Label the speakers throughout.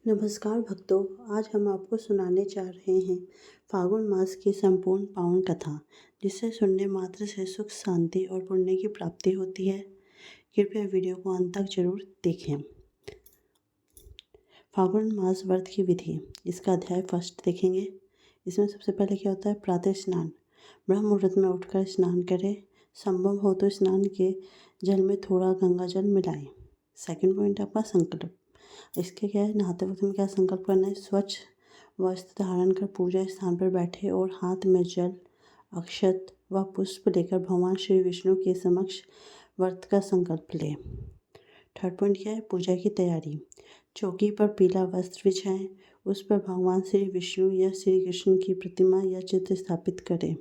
Speaker 1: नमस्कार भक्तों, आज हम आपको सुनाने जा रहे हैं फागुन मास की संपूर्ण पावन कथा, जिसे सुनने मात्र से सुख, शांति और पुण्य की प्राप्ति होती है। कृपया वीडियो को अंत तक जरूर देखें। फागुन मास व्रत की विधि, इसका अध्याय फर्स्ट देखेंगे। इसमें सबसे पहले क्या होता है? प्रातः स्नान। ब्रह्म मुहूर्त में उठकर स्नान करें। संभव हो तो स्नान के जल में थोड़ा गंगा जल मिलाएं। सेकंड पॉइंट आपका संकल्प। इसके क्या है? नहाते वक्त में क्या संकल्प करना है? स्वच्छ वस्त्र धारण कर पूजा स्थान पर बैठे और हाथ में जल, अक्षत व पुष्प लेकर भगवान श्री विष्णु के समक्ष व्रत का संकल्प लें। थर्ड पॉइंट क्या है? पूजा की तैयारी। चौकी पर पीला वस्त्र बिछाएं, उस पर भगवान श्री विष्णु या श्री कृष्ण की प्रतिमा या चित्र स्थापित करें।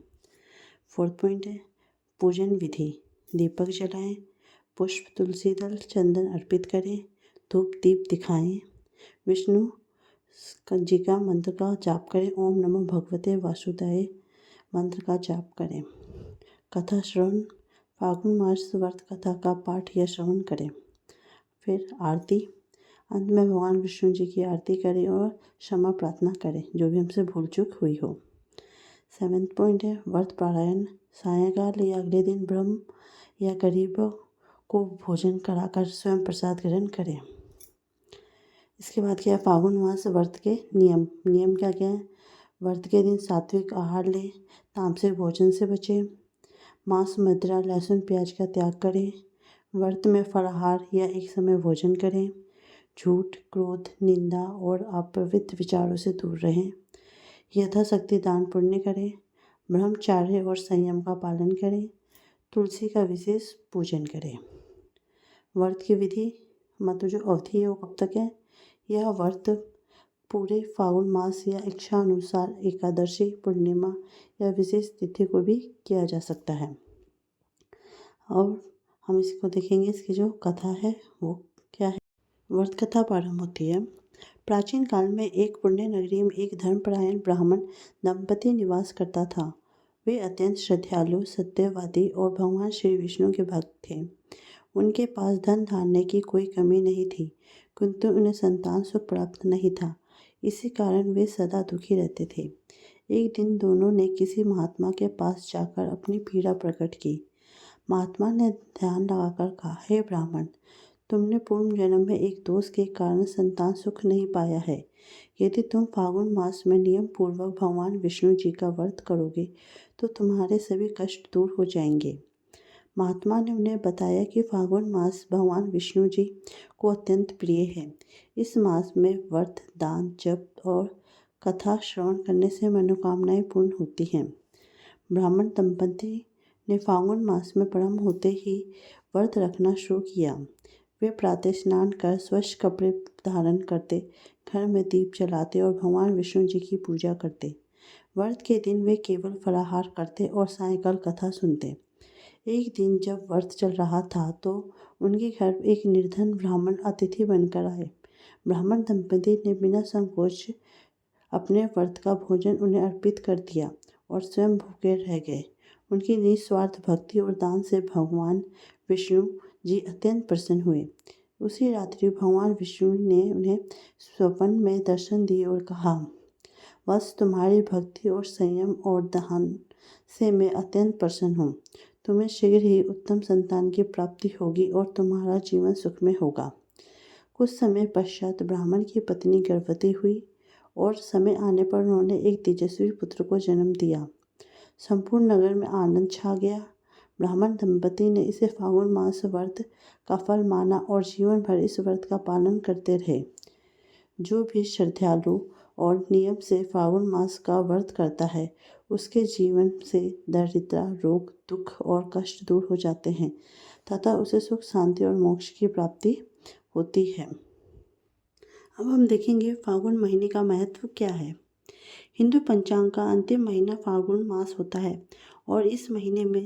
Speaker 1: फोर्थ पॉइंट है पूजन विधि। दीपक जलाएं, पुष्प, तुलसी दल, चंदन अर्पित करें, धूप दीप दिखाएं, विष्णु जी का मंत्र का जाप करें। ओम नमो भगवते वासुदेवाय मंत्र का जाप करें। कथा श्रवण। फागुन मास व्रत कथा का पाठ या श्रवण करें। फिर आरती। अंत में भगवान विष्णु जी की आरती करें और क्षमा प्रार्थना करें जो भी हमसे भूल चूक हुई हो। सेवेंथ पॉइंट है व्रत पारायण। सायंकाल या अगले दिन ब्रह्म या गरीबों को भोजन कराकर स्वयं प्रसाद ग्रहण करें। इसके बाद क्या है? फागुन मास व्रत के नियम। नियम क्या क्या है? व्रत के दिन सात्विक आहार लें, तामसिक भोजन से बचें, मांस, मदिरा, लहसुन, प्याज का त्याग करें, व्रत में फलाहार या एक समय भोजन करें, झूठ, क्रोध, निंदा और अपवित्र विचारों से दूर रहें, यथाशक्ति दान पुण्य करें, ब्रह्मचार्य और संयम का पालन करें, तुलसी का विशेष पूजन करें। व्रत की विधि मतलब जो अवधि है वो कब तक है? यह व्रत पूरे फागुन मास या इच्छा अनुसार एकादशी, पूर्णिमा या विशेष तिथि को भी किया जा सकता है। और हम इसको देखेंगे, इसकी जो कथा है वो क्या है। व्रत कथा प्रारंभ होती है। प्राचीन काल में एक पुण्य नगरी में एक धर्मपरायण ब्राह्मण दंपति निवास करता था। वे अत्यंत श्रद्धालु, सत्यवादी और भगवान श्री विष्णु के भक्त थे। उनके पास धन धान्य की कोई कमी नहीं थी, किंतु उन्हें संतान सुख प्राप्त नहीं था। इसी कारण वे सदा दुखी रहते थे। एक दिन दोनों ने किसी महात्मा के पास जाकर अपनी पीड़ा प्रकट की। महात्मा ने ध्यान लगाकर कहा, हे ब्राह्मण, तुमने पूर्व जन्म में एक दोष के कारण संतान सुख नहीं पाया है। यदि तुम फागुन मास में नियम पूर्वक भगवान विष्णु जी का व्रत करोगे तो तुम्हारे सभी कष्ट दूर हो जाएंगे। महात्मा ने उन्हें बताया कि फागुन मास भगवान विष्णु जी को अत्यंत प्रिय है। इस मास में व्रत, दान, जप और कथा श्रवण करने से मनोकामनाएं पूर्ण होती हैं। ब्राह्मण दंपति ने फागुन मास में प्रारंभ होते ही व्रत रखना शुरू किया। वे प्रातः स्नान कर स्वच्छ कपड़े धारण करते, घर में दीप जलाते और भगवान विष्णु जी की पूजा करते। व्रत के दिन वे केवल फलाहार करते और सायंकाल कथा सुनते। एक दिन जब व्रत चल रहा था तो उनके घर एक निर्धन ब्राह्मण अतिथि बनकर आए। ब्राह्मण दंपति ने बिना संकोच अपने व्रत का भोजन उन्हें अर्पित कर दिया और स्वयं भूखे रह गए। उनकी निस्वार्थ भक्ति और दान से भगवान विष्णु जी अत्यंत प्रसन्न हुए। उसी रात्रि भगवान विष्णु ने उन्हें स्वप्न में दर्शन दिए और कहा, बस तुम्हारी भक्ति और संयम और दान से मैं अत्यंत प्रसन्न हूँ। तुम्हें शीघ्र ही उत्तम संतान की प्राप्ति होगी और तुम्हारा जीवन सुखमय होगा। कुछ समय पश्चात ब्राह्मण की पत्नी गर्भवती हुई और समय आने पर उन्होंने एक तेजस्वी पुत्र को जन्म दिया। संपूर्ण नगर में आनंद छा गया। ब्राह्मण दंपति ने इसे फागुन मास व्रत का फल माना और जीवन भर इस व्रत का पालन करते रहे। जो भी श्रद्धालु और नियम से फागुन मास का व्रत करता है उसके जीवन से दरिद्रता, रोग, दुख और कष्ट दूर हो जाते हैं तथा उसे सुख, शांति और मोक्ष की प्राप्ति होती है। अब हम देखेंगे फागुन महीने का महत्व क्या है। हिंदू पंचांग का अंतिम महीना फागुन मास होता है और इस महीने में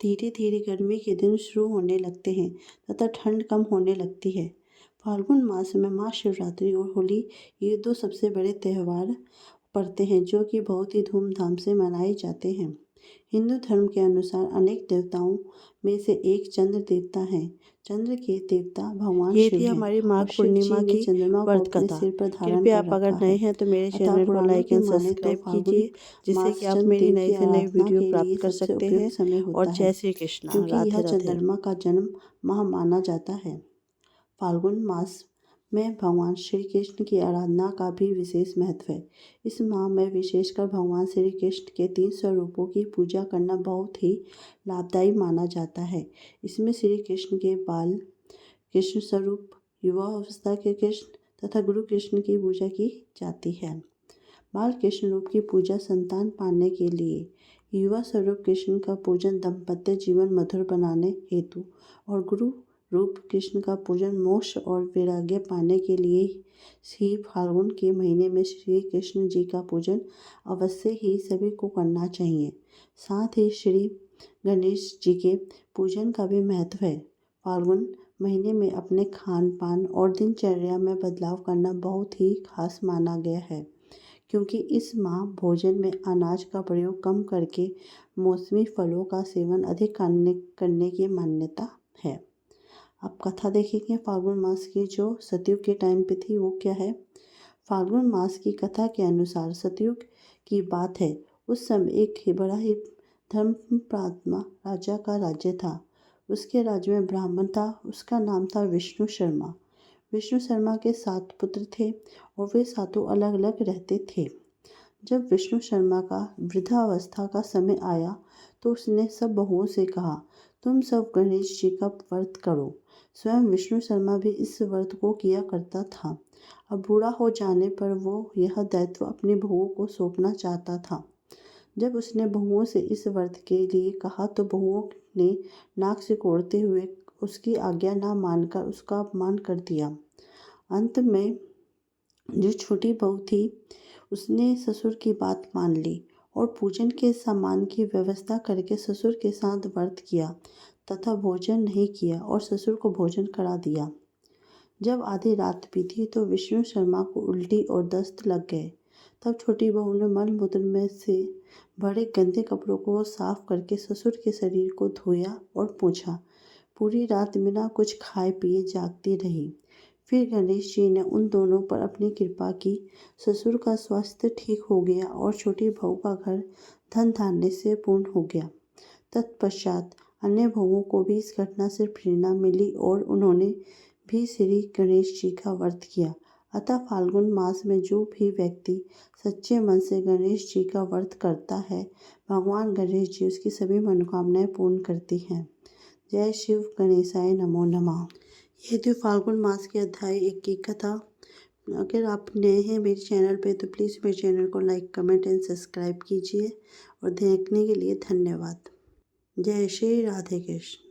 Speaker 1: धीरे धीरे गर्मी के दिन शुरू होने लगते हैं तथा ठंड कम होने लगती है। फाल्गुन मास में महाशिवरात्रि और होली ये दो सबसे बड़े त्यौहार पड़ते हैं जो कि बहुत ही धूमधाम से मनाए जाते हैं। हिंदू धर्म के अनुसार अनेक देवताओं में से एक चंद्र देवता हैं चंद्र के देवता भगवान
Speaker 2: ये
Speaker 1: शिव
Speaker 2: थी
Speaker 1: हैं
Speaker 2: हमारी माघ
Speaker 1: और शिव जी
Speaker 2: पूर्णिमा
Speaker 1: ने
Speaker 2: की
Speaker 1: चंद्रमा को
Speaker 2: व्रत
Speaker 1: अपने
Speaker 2: कथा।
Speaker 1: सिर पर धारण
Speaker 2: कृपया
Speaker 1: कर
Speaker 2: आप अगर
Speaker 1: रखा
Speaker 2: नए
Speaker 1: है।
Speaker 2: हैं तो मेरे
Speaker 1: अतः
Speaker 2: चैनल को
Speaker 1: पुराणों
Speaker 2: लाइक
Speaker 1: की
Speaker 2: एंड
Speaker 1: माने तो
Speaker 2: सब्सक्राइब
Speaker 1: फाल्गुन
Speaker 2: कीजिए, जिससे कि
Speaker 1: मास
Speaker 2: आप
Speaker 1: चंद्र
Speaker 2: मेरी
Speaker 1: देव
Speaker 2: नई
Speaker 1: की
Speaker 2: से नई
Speaker 1: आराधना
Speaker 2: वीडियो
Speaker 1: के लिए
Speaker 2: प्राप्त कर
Speaker 1: सबसे
Speaker 2: सकते
Speaker 1: उपयुक्त
Speaker 2: हैं।
Speaker 1: समय
Speaker 2: और
Speaker 1: होता है,
Speaker 2: जय श्री कृष्णा,
Speaker 1: क्योंकि यह
Speaker 2: राधे राधे।
Speaker 1: चंद्रमा का जन्म माह माना जाता है। फाल्गुन मास में भगवान श्री कृष्ण की आराधना का भी विशेष महत्व है। इस माह में विशेषकर भगवान श्री कृष्ण के 3 स्वरूपों की पूजा करना बहुत ही लाभदायी माना जाता है। इसमें श्री कृष्ण के बाल कृष्ण स्वरूप, युवा अवस्था के कृष्ण तथा गुरु कृष्ण की पूजा की जाती है। बाल कृष्ण रूप की पूजा संतान पाने के लिए, युवा स्वरूप कृष्ण का पूजन दाम्पत्य जीवन मधुर बनाने हेतु और गुरु रूप कृष्ण का पूजन मोक्ष और वैराग्य पाने के लिए ही फाल्गुन के महीने में श्री कृष्ण जी का पूजन अवश्य ही सभी को करना चाहिए। साथ ही श्री गणेश जी के पूजन का भी महत्व है। फाल्गुन महीने में अपने खान पान और दिनचर्या में बदलाव करना बहुत ही खास माना गया है, क्योंकि इस माह भोजन में अनाज का प्रयोग कम करके मौसमी फलों का सेवन अधिक करने की मान्यता है। अब कथा देखेंगे फाल्गुन मास की, जो सतयुग के टाइम पे थी, वो क्या है। फाल्गुन मास की कथा के अनुसार सतयुग की बात है। उस समय एक बड़ा ही धर्मप्रात्मा राजा का राज्य था। उसके राज्य में ब्राह्मण था, उसका नाम था विष्णु शर्मा। विष्णु शर्मा के 7 पुत्र थे और वे सातों अलग अलग रहते थे। जब विष्णु शर्मा का वृद्धावस्था का समय आया तो उसने सब बहुओं से कहा, तुम सब गणेश जी का व्रत करो। स्वयं विष्णु शर्मा भी इस व्रत को किया करता था। अब बूढ़ा हो जाने पर वो यह दायित्व अपनी बहुओं को सौंपना चाहता था। जब उसने बहुओं से इस व्रत के लिए कहा तो बहुओं ने नाक सिकोड़ते हुए उसकी आज्ञा न मानकर उसका अपमान कर दिया। अंत में जो छोटी बहू थी उसने ससुर की बात मान ली और पूजन के सामान की व्यवस्था करके ससुर के साथ व्रत किया तथा भोजन नहीं किया और ससुर को भोजन करा दिया। जब आधी रात बीती तो विष्णु शर्मा को उल्टी और दस्त लग गए। तब छोटी बहू ने मलमूत्र में से भरे गंदे कपड़ों को साफ करके ससुर के शरीर को धोया और पोंछा। पूरी रात बिना कुछ खाए पिए जागती रही। फिर गणेश जी ने उन दोनों पर अपनी कृपा की। ससुर का स्वास्थ्य ठीक हो गया और छोटी बहू का घर धन धान्य से पूर्ण हो गया। तत्पश्चात अन्य बहुओं को भी इस घटना से प्रेरणा मिली और उन्होंने भी श्री गणेश जी का व्रत किया। अतः फाल्गुन मास में जो भी व्यक्ति सच्चे मन से गणेश जी का व्रत करता है, भगवान गणेश जी उसकी सभी मनोकामनाएं पूर्ण करती हैं। जय शिव गणेशाय नमो नमः। ये थी फाल्गुन मास के अध्याय 1 की कथा। अगर आप नए हैं मेरे चैनल पे तो प्लीज़ मेरे चैनल को लाइक, कमेंट एंड सब्सक्राइब कीजिए और देखने के लिए धन्यवाद। जय श्री राधे कृष्ण।